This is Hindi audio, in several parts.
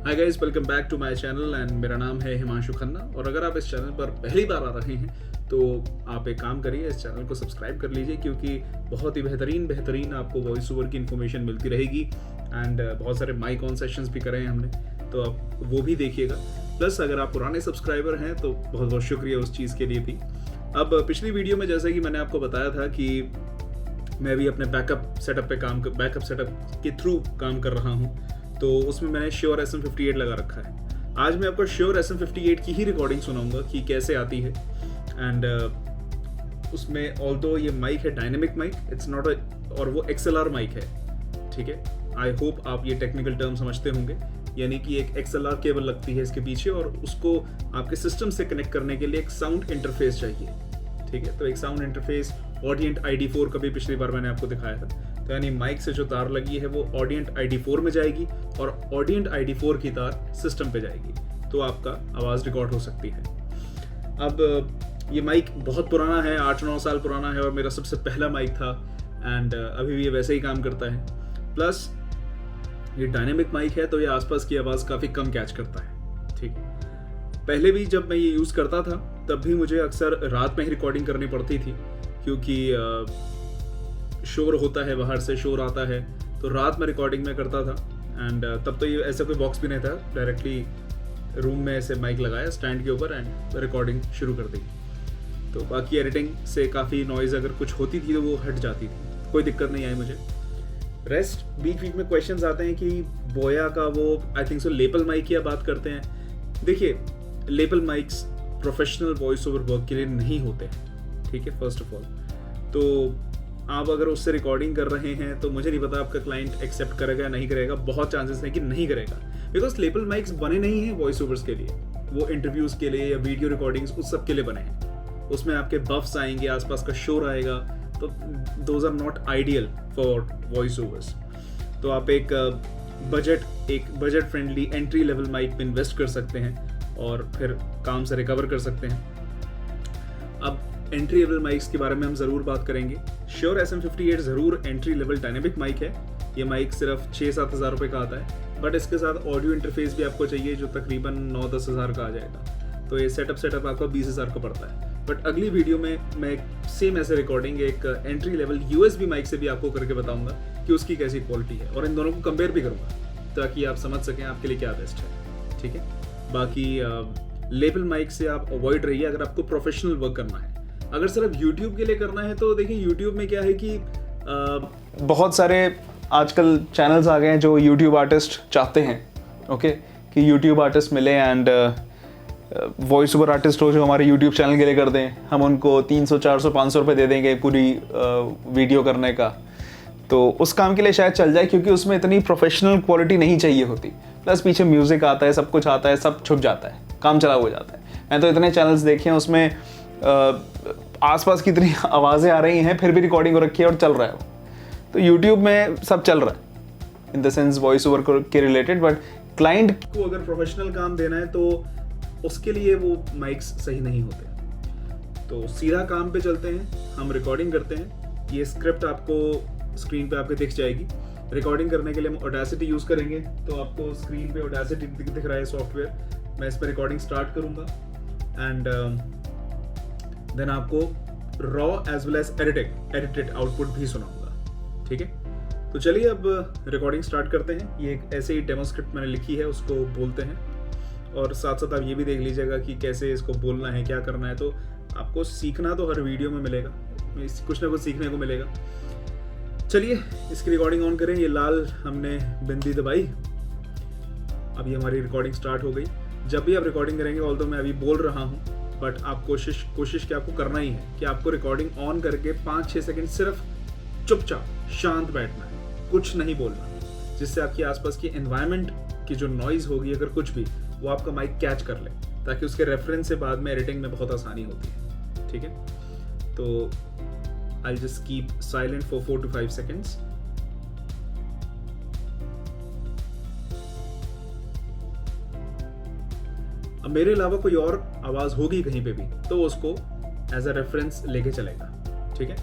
Hi guys, welcome back to my channel and मेरा नाम है हिमांशु खन्ना। और अगर आप इस चैनल पर पहली बार आ रहे हैं तो आप एक काम करिए, इस चैनल को सब्सक्राइब कर लीजिए, क्योंकि बहुत ही बेहतरीन आपको वॉइस ओवर की इन्फॉर्मेशन मिलती रहेगी। एंड बहुत सारे माइक ऑन सेशंस भी करे हैं हमने, तो आप वो भी देखिएगा। प्लस अगर आप पुराने सब्सक्राइबर हैं तो बहुत बहुत शुक्रिया उस चीज़ के लिए भी। अब पिछली वीडियो में जैसा कि मैंने आपको बताया था कि मैं भी अपने बैकअप सेटअप के थ्रू काम कर रहा हूँ, तो उसमें मैंने श्योर SM58 लगा रखा है। आज मैं आपको श्योर SM58 की ही रिकॉर्डिंग सुनाऊंगा कि कैसे आती है। एंड उसमें ऑल्दो ये माइक है डायनेमिक माइक, इट्स नॉट और वो XLR माइक है, ठीक है। आई होप आप ये टेक्निकल टर्म समझते होंगे, यानी कि एक XLR केबल लगती है इसके पीछे और उसको आपके सिस्टम से कनेक्ट करने के लिए एक साउंड इंटरफेस चाहिए, ठीक है। तो एक साउंड इंटरफेस ऑडिएंट ID4 का भी पिछली बार मैंने आपको दिखाया था। तो यानी माइक से जो तार लगी है वो ऑडिएंट ID4 में जाएगी और ऑडिएंट ID4 की तार सिस्टम पे जाएगी, तो आपका आवाज़ रिकॉर्ड हो सकती है। अब ये माइक बहुत पुराना है, 8-9 साल पुराना है और मेरा सबसे पहला माइक था। एंड अभी भी ये वैसे ही काम करता है। प्लस ये डायनेमिक माइक है तो ये आसपास की आवाज़ काफ़ी कम कैच करता है, ठीक है। पहले भी जब मैं ये यूज़ करता था तब भी मुझे अक्सर रात में ही रिकॉर्डिंग करनी पड़ती थी, क्योंकि शोर होता है, बाहर से शोर आता है, तो रात में रिकॉर्डिंग में करता था। एंड तब तो ये ऐसा कोई बॉक्स भी नहीं था, डायरेक्टली रूम में ऐसे माइक लगाया स्टैंड के ऊपर एंड रिकॉर्डिंग शुरू कर दी। तो बाकी एडिटिंग से काफ़ी नॉइज़ अगर कुछ होती थी तो वो हट जाती थी, कोई दिक्कत नहीं आई मुझे। रेस्ट बीच में क्वेश्चंस आते हैं कि बोया का वो I think so lapel mic की आप बात करते हैं। देखिए, lapel mics professional voice over work के लिए नहीं होते हैं, ठीक है, फर्स्ट ऑफ ऑल। तो आप अगर उससे रिकॉर्डिंग कर रहे हैं तो मुझे नहीं पता आपका क्लाइंट एक्सेप्ट करेगा या नहीं करेगा। बहुत चांसेस हैं कि नहीं करेगा, बिकॉज लेपल माइक्स बने नहीं हैं वॉइस ओवर्स के लिए, वो इंटरव्यूज़ के लिए या वीडियो रिकॉर्डिंग्स उस सब के लिए बने हैं। उसमें आपके बफ्स आएंगे, आसपास का शोर आएगा, तो those are not ideal for voice overs. तो आप एक budget friendly entry level mic में इन्वेस्ट कर सकते हैं और फिर काम से रिकवर कर सकते हैं। अब एंट्री लेवल माइक्स के बारे में हम ज़रूर बात करेंगे। श्योर SM58 ज़रूर एंट्री लेवल डायनेमिक माइक है। ये माइक सिर्फ 6-7 हज़ार रुपये का आता है, बट इसके साथ ऑडियो इंटरफेस भी आपको चाहिए जो तकरीबन 9-10 हज़ार का आ जाएगा। तो ये सेटअप आपका 20 हज़ार का पड़ता है। बट अगली वीडियो में मैं सेम ऐसे रिकॉर्डिंग एक एंट्री लेवल USB माइक से भी आपको करके बताऊंगा कि उसकी कैसी क्वालिटी है, और इन दोनों को कंपेयर भी करूँगा ताकि आप समझ सकें आपके लिए क्या बेस्ट है, ठीक है। बाकी लेपल माइक से आप अवॉइड रहिए अगर आपको प्रोफेशनल वर्क करना है। अगर सिर्फ YouTube के लिए करना है तो देखिए, YouTube में क्या है कि बहुत सारे आजकल चैनल्स आ गए हैं जो YouTube आर्टिस्ट चाहते हैं, ओके, कि YouTube आर्टिस्ट मिले एंड वॉइस ओवर आर्टिस्ट हो जो हमारे YouTube चैनल के लिए कर दें। हम उनको 300, 400, 500 रुपये दे देंगे पूरी वीडियो करने का, तो उस काम के लिए शायद चल जाए, क्योंकि उसमें इतनी प्रोफेशनल क्वालिटी नहीं चाहिए होती। प्लस पीछे म्यूज़िक आता है, सब कुछ आता है, सब छुप जाता है, काम चला हो जाता है। मैं तो इतने चैनल्स देखे हैं, उसमें आसपास की इतनी आवाज़ें आ रही हैं फिर भी रिकॉर्डिंग हो रखी है और चल रहा है वो। तो YouTube में सब चल रहा है in the sense voice over के रिलेटेड, बट क्लाइंट को अगर प्रोफेशनल काम देना है तो उसके लिए वो माइक्स सही नहीं होते। तो सीधा काम पे चलते हैं, हम रिकॉर्डिंग करते हैं। ये स्क्रिप्ट आपको स्क्रीन पे आपके दिख जाएगी। रिकॉर्डिंग करने के लिए हम ऑडेसिटी यूज़ करेंगे, तो आपको स्क्रीन पे ऑडेसिटी दिख रहा है सॉफ्टवेयर। मैं इस पर रिकॉर्डिंग स्टार्ट करूँगा एंड देन आपको raw as well as edited output भी सुनाऊंगा, ठीक है। तो चलिए अब रिकॉर्डिंग स्टार्ट करते हैं। ये एक ऐसे ही डेमो स्क्रिप्ट मैंने लिखी है, उसको बोलते हैं, और साथ साथ आप ये भी देख लीजिएगा कि कैसे इसको बोलना है, क्या करना है। तो आपको सीखना तो हर वीडियो में मिलेगा, कुछ ना कुछ सीखने को मिलेगा। चलिए इसकी रिकॉर्डिंग ऑन करें। ये लाल हमने बिंदी दबाई, अब ये हमारी रिकॉर्डिंग स्टार्ट हो गई। जब भी आप रिकॉर्डिंग करेंगे, ऑल्दो मैं अभी बोल रहा हूँ, बट आप कोशिश क्या आपको करना ही है कि आपको रिकॉर्डिंग ऑन करके 5-6 सेकंड सिर्फ चुपचाप शांत बैठना है, कुछ नहीं बोलना, जिससे आपकी आसपास की एनवायरनमेंट की जो नॉइज होगी अगर कुछ भी, वो आपका माइक कैच कर ले, ताकि उसके रेफरेंस से बाद में एडिटिंग में बहुत आसानी होती है, ठीक है। तो I just keep silent for 4 to 5 seconds। अब मेरे अलावा कोई और आवाज होगी कहीं पे भी तो उसको एज अ रेफरेंस लेके चलेगा, ठीक है।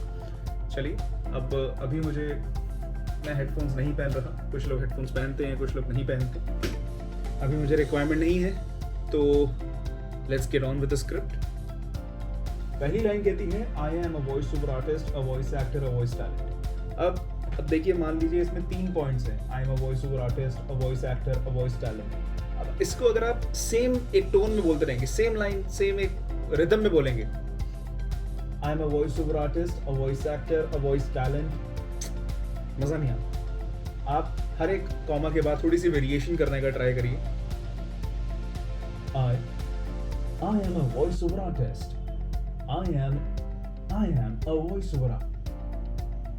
चलिए अब अभी मैं हेडफोन्स नहीं पहन रहा। कुछ लोग हेडफोन्स पहनते हैं, कुछ लोग नहीं पहनते। अभी मुझे रिक्वायरमेंट नहीं है, तो let's get on with the script. पहली लाइन कहती है I am a voice over artist, a voice actor, a voice talent. अब देखिए, मान लीजिए इसमें 3 पॉइंट्स हैं, I am a voice over artist, a voice actor, a voice talent. अब इसको अगर आप सेम एक टोन में बोलते रहेंगे, सेम लाइन सेम एक रिदम में बोलेंगे, I am a voice over artist, a voice actor, a voice talent, मजा नहीं आता। आप हर एक कॉमा के बाद थोड़ी सी वेरिएशन करने का ट्राई करिए। I am a voiceover artist. I am a voiceover.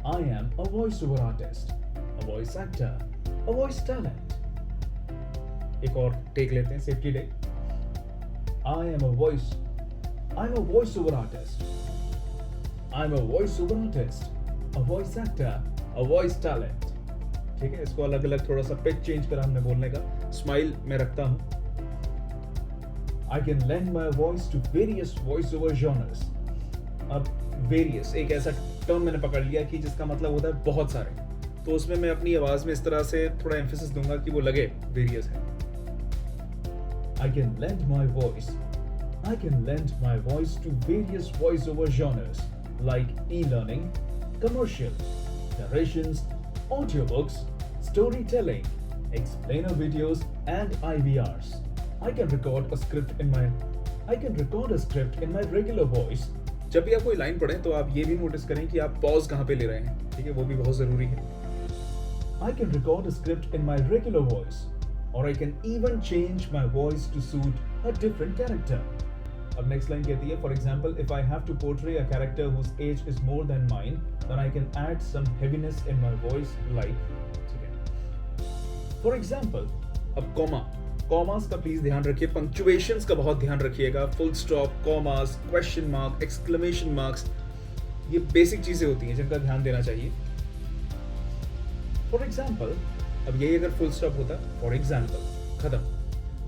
I am a voiceover artist, a voice actor, a voice talent. एक और टेक लेते हैं, safety take. I'm a voiceover artist. I'm a voiceover artist, a voice actor, a voice talent. ठीक है, इसको अलग अलग थोड़ा सा पिच चेंज करा हमने बोलने का। स्माइल मैं रखता हूँ। I can lend my voice to various voiceover genres. अब various एक ऐसा टर्म मैंने पकड़ लिया कि जिसका मतलब होता है बहुत सारे, तो उसमें मैं अपनी आवाज में इस तरह से थोड़ा एम्फेसिस दूंगा कि वो लगे various है। I can lend my voice to various voiceover genres like e-learning, commercial, narrations, audiobooks, storytelling, explainer videos, and IVRs. I can record a script in my regular voice. जब भी आप कोई लाइन पढ़ें तो आप ये भी नोटिस करें कि आप पॉज कहाँ पे ले रहे हैं, ठीक है, वो भी बहुत जरूरी है। I can record a script in my regular voice, or I can even change my voice to suit a different character. अब नेक्स्ट लाइन कहती है, for example, if I have to portray a character whose age is more than mine, then I can add some heaviness in my voice, like, ठीक है। For example, अब कॉमास का प्लीज ध्यान रखिए, पंक्चुएशंस का बहुत ध्यान रखिएगा। Full stop, commas, question mark, exclamation marks, ये बेसिक चीजें होती हैं जिनका ध्यान देना चाहिए। फॉर एग्जाम्पल, अब यही अगर फुल स्टॉप होता, फॉर एग्जाम्पल, खत्म।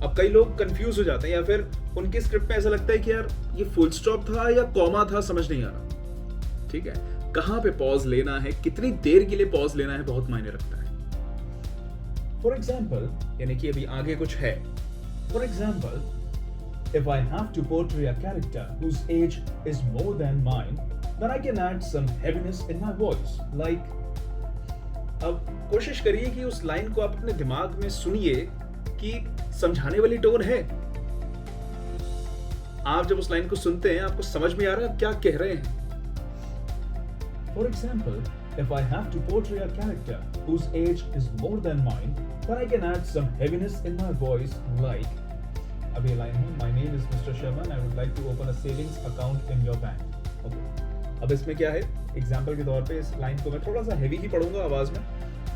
अब कई लोग कंफ्यूज हो जाते हैं या फिर उनकी स्क्रिप्ट में ऐसा लगता है कि यार ये फुल स्टॉप था या कॉमा था, समझ नहीं आ रहा। ठीक है, कहाँ पे पॉज लेना है, कितनी देर के लिए पॉज लेना है, बहुत मायने रखता है। For example, यानी कि अभी आगे कुछ है। For example, if I have to portray a character whose age is more than mine, then I can add some heaviness in my voice. Like, अब कोशिश करिए कि उस लाइन को आप अपने दिमाग में सुनिए कि समझाने वाली टोन है। आप जब उस लाइन को सुनते हैं, आपको समझ में आ रहा है आप क्या कह रहे हैं। For example, if I have to portray a character whose age is more than mine, then I can add some heaviness in my voice, like, अब ये लाइन है, My name is Mr. Sharma and I would like to open a savings account in your bank. Okay. अब इसमें क्या है, एग्जाम्पल के तौर पे इस लाइन को मैं थोड़ा सा हैवी ही पढ़ूंगा आवाज में,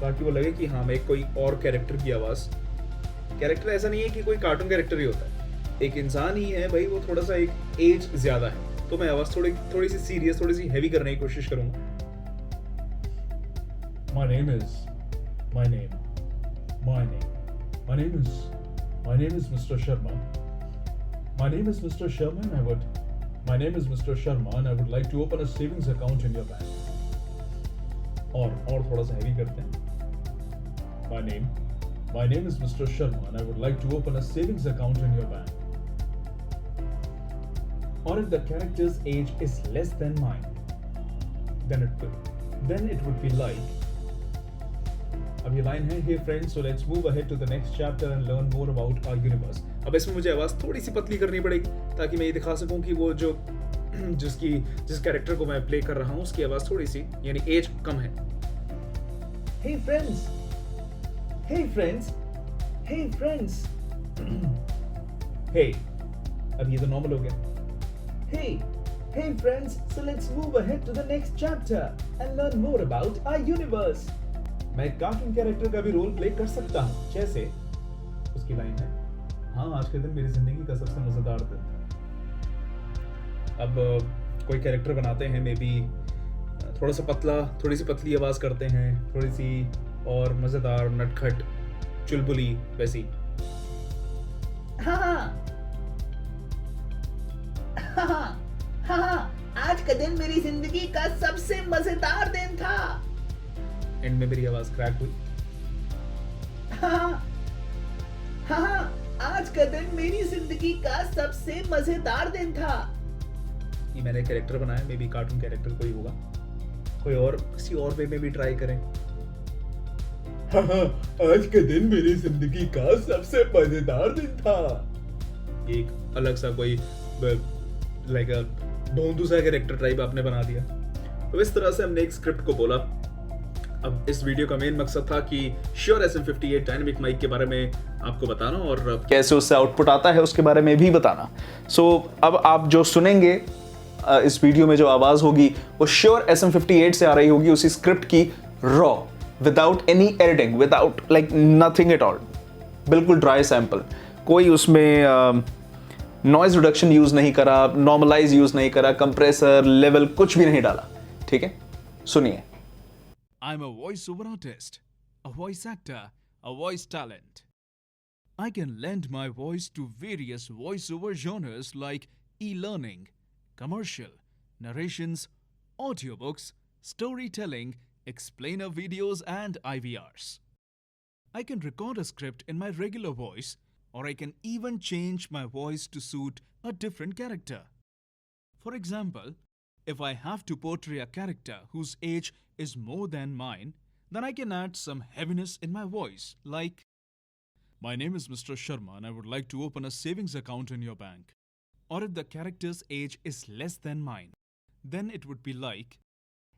ताकि वो लगे कि हाँ मैं कोई और कैरेक्टर की आवाज। कैरेक्टर ऐसा नहीं है कि कोई कार्टून कैरेक्टर ही होता है, एक इंसान ही है भाई, वो थोड़ा सा एक एज ज्यादा है, तो मैं आवाज थोड़ी सी सीरियस, थोड़ी सी हैवी करने की कोशिश करूंगा। My name is Mr. Sharma. My name is Mr. Sharma and I would like to open a savings account in your bank. और थोड़ा सा हैवी करते हैं। My name is Mr. Sharma and I would like to open a savings account in your bank. Or if the character's age is less than mine, then it would be like, अब ये लाइन है, Hey friends, so let's move ahead to the next chapter and learn more about our universe. अब इसमें मुझे आवाज थोड़ी सी पतली करनी पड़ेगी ताकि मैं ये दिखा सकूं कि वो जो जिस कैरेक्टर को मैं प्ले कर रहा हूं उसकी आवाज थोड़ी सी, यानी एज कम है। Hey friends, hey, अब ये तो नॉर्मल हो गया। Hey friends, so let's move ahead to the next chapter and learn more about our universe. मैं एक कार्टून कैरेक्टर का भी रोल प्ले कर सकता हूँ, जैसे उसकी लाइन है, हाँ आज के दिन मेरी जिंदगी का सबसे मजेदार दिन था। अब कोई कैरेक्टर बनाते हैं, मे बी थोड़ा सा पतला, थोड़ी सी पतली आवाज करते हैं, थोड़ी सी और मजेदार, नटखट, चुलबुली वैसी। आज का दिन मेरी जिंदगी का सबसे मजेदार दिन था। एंड में मेरी आवाज क्रैक हुई। हाँ, आज का दिन मेरी जिंदगी का सबसे मजेदार दिन था। ये मैंने कैरेक्टर बनाया, मे बी कार्टून कैरेक्टर कोई होगा, कोई और किसी और वे में भी ट्राई करें। आज का दिन मेरी जिंदगी का सबसे मजेदार दिन था। एक अलग सा कोई लाइक भोंदू सा कैरेक्टर टाइप आपने बना दिया। तो इस तरह से हमने एक स्क्रिप्ट को बोला। अब इस वीडियो का मेन मकसद था कि श्योर SM58 डायनेमिक माइक के बारे में आपको बताना और कैसे उससे आउटपुट आता है उसके बारे में भी बताना। सो अब आप जो सुनेंगे इस वीडियो में जो आवाज होगी वो श्योर SM58 से आ रही होगी, उसी स्क्रिप्ट की raw, without any editing, without like nothing at all, बिल्कुल ड्राई सैंपल। कोई उसमें नॉइज रिडक्शन यूज नहीं करा, नॉर्मलाइज यूज नहीं करा, कंप्रेसर लेवल कुछ भी नहीं डाला। ठीक है, सुनिए। I'm a voiceover artist, a voice actor, a voice talent. I can lend my voice to various voiceover genres like e-learning, commercial, narrations, audiobooks, storytelling, explainer videos, and IVRs. I can record a script in my regular voice, or I can even change my voice to suit a different character. For example, if I have to portray a character whose age is more than mine, then I can add some heaviness in my voice, like, "My name is Mr. Sharma and I would like to open a savings account in your bank." Or if the character's age is less than mine, then it would be like,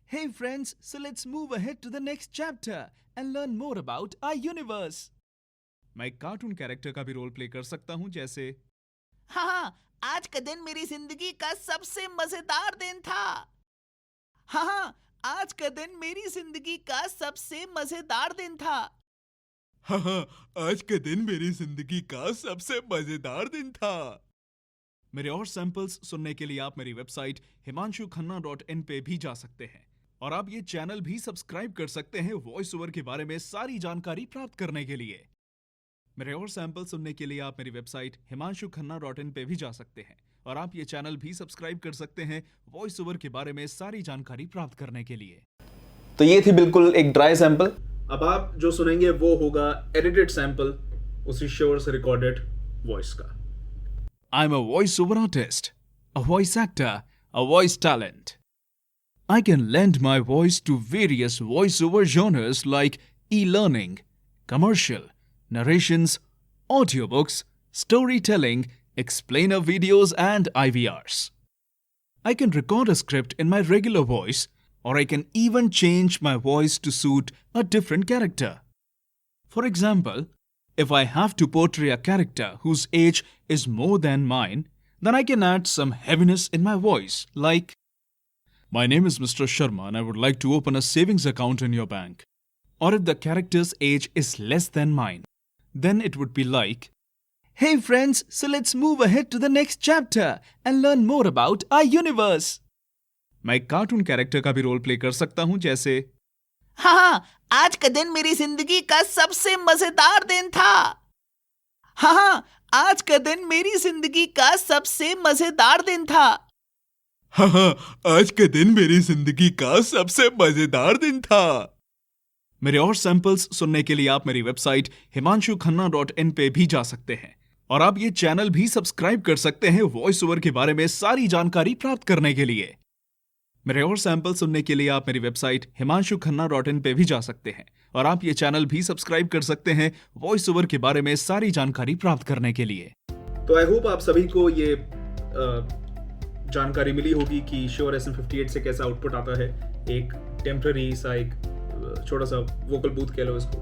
"Hey friends, so let's move ahead to the next chapter and learn more about our universe." मैं एक कार्टून कैरेक्टर का भी रोल प्ले कर सकता हूँ, जैसे हाँ, आज का दिन मेरी जिंदगी का सबसे मजेदार दिन था। हाँ, आज का दिन मेरी जिंदगी का सबसे मजेदार दिन था। हाँ, आज का दिन मेरी जिंदगी का सबसे मजेदार दिन था। मेरे और सैंपल्स सुनने के लिए आप मेरी वेबसाइट himanshukhanna.in पे भी जा सकते हैं और आप ये चैनल भी सब्सक्राइब कर सकते हैं वॉइस ओवर के बारे में सारी जानकारी प्राप्त करने के लिए। मेरे और सैंपल सुनने के लिए आप मेरी वेबसाइट himanshukhanna.in पे भी जा सकते हैं और आप ये चैनल भी सब्सक्राइब कर सकते हैं वॉइस ओवर के बारे में सारी जानकारी प्राप्त करने के लिए। तो ये थी बिल्कुल एक ड्राई सैंपल। अब आप जो सुनेंगे वो होगा एडिटेड सैंपल उसी श्योर से रिकॉर्डेड वॉइस का। I'm a voiceover artist, a voice actor, a voice talent. I can lend my voice to various voiceover genres like e-learning, commercial, narrations, audiobooks, storytelling, explainer videos, and IVRs. I can record a script in my regular voice, or I can even change my voice to suit a different character. For example, if I have to portray a character whose age is more than mine, then I can add some heaviness in my voice, like, "My name is Mr. Sharma and I would like to open a savings account in your bank." Or if the character's age is less than mine, then it would be like, "Hey friends, so let's move ahead to the next chapter and learn more about our universe." मैं एक कार्टून कैरेक्टर का भी रोल प्ले कर सकता हूँ, जैसे हाँ, आज का दिन मेरी जिंदगी का सबसे मजेदार दिन था। हाँ, आज का दिन मेरी जिंदगी का सबसे मजेदार दिन था। हाँ, आज का दिन मेरी जिंदगी का सबसे मजेदार दिन था। मेरे और सैंपल्स सुनने के लिए आप मेरी वेबसाइट himanshukhanna.in पे भी जा सकते हैं और आप ये चैनल भी सब्सक्राइब कर सकते हैं वॉइस ओवर के बारे में सारी जानकारी प्राप्त करने के लिए। मेरे और सैंपल सुनने के लिए आप मेरी वेबसाइट himanshukhanna.in पे भी जा सकते हैं और आप ये चैनल भी सब्सक्राइब कर सकते हैं वॉइस ओवर के बारे में सारी जानकारी प्राप्त करने के लिए। तो आई होप आप सभी को ये जानकारी मिली होगी कि श्योर SM58 से कैसा आउटपुट आता है। एक टेम्पररी सा एक छोटा सा वोकल बूथ कह लो इसको,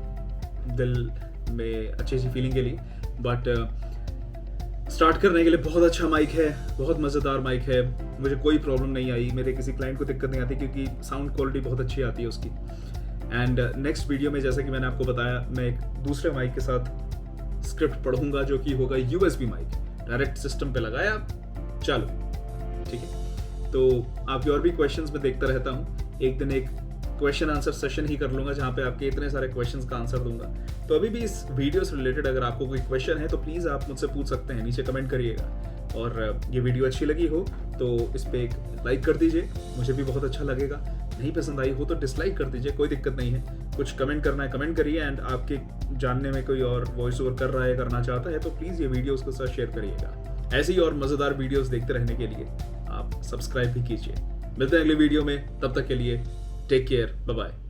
दिल में अच्छी सी फीलिंग के लिए। बट स्टार्ट करने के लिए बहुत अच्छा माइक है, बहुत मज़ेदार माइक है। मुझे कोई प्रॉब्लम नहीं आई, मेरे किसी क्लाइंट को दिक्कत नहीं आती क्योंकि साउंड क्वालिटी बहुत अच्छी आती है उसकी। एंड नेक्स्ट वीडियो में जैसा कि मैंने आपको बताया, मैं एक दूसरे माइक के साथ स्क्रिप्ट पढ़ूंगा जो कि होगा USB माइक, डायरेक्ट सिस्टम पे लगाया, चलो ठीक है। तो आपके और भी क्वेश्चंस मैं देखता रहता हूँ। एक दिन एक क्वेश्चन आंसर सेशन ही कर लूंगा जहाँ पे आपके इतने सारे क्वेश्चंस का आंसर दूंगा। तो अभी भी इस वीडियो से रिलेटेड अगर आपको कोई क्वेश्चन है तो प्लीज़ आप मुझसे पूछ सकते हैं, नीचे कमेंट करिएगा। और ये वीडियो अच्छी लगी हो तो इस पर एक लाइक कर दीजिए, मुझे भी बहुत अच्छा लगेगा। नहीं पसंद आई हो तो डिसलाइक कर दीजिए, कोई दिक्कत नहीं है। कुछ कमेंट करना है कमेंट करिए, एंड आपके जानने में कोई और वॉइस ओवर कर रहा है, करना चाहता है तो प्लीज़ ये वीडियो उसके साथ शेयर करिएगा। ऐसी और मज़ेदार वीडियोस देखते रहने के लिए आप सब्सक्राइब भी कीजिए। मिलते हैं अगले वीडियो में, तब तक के लिए टेक केयर, बाय बाय।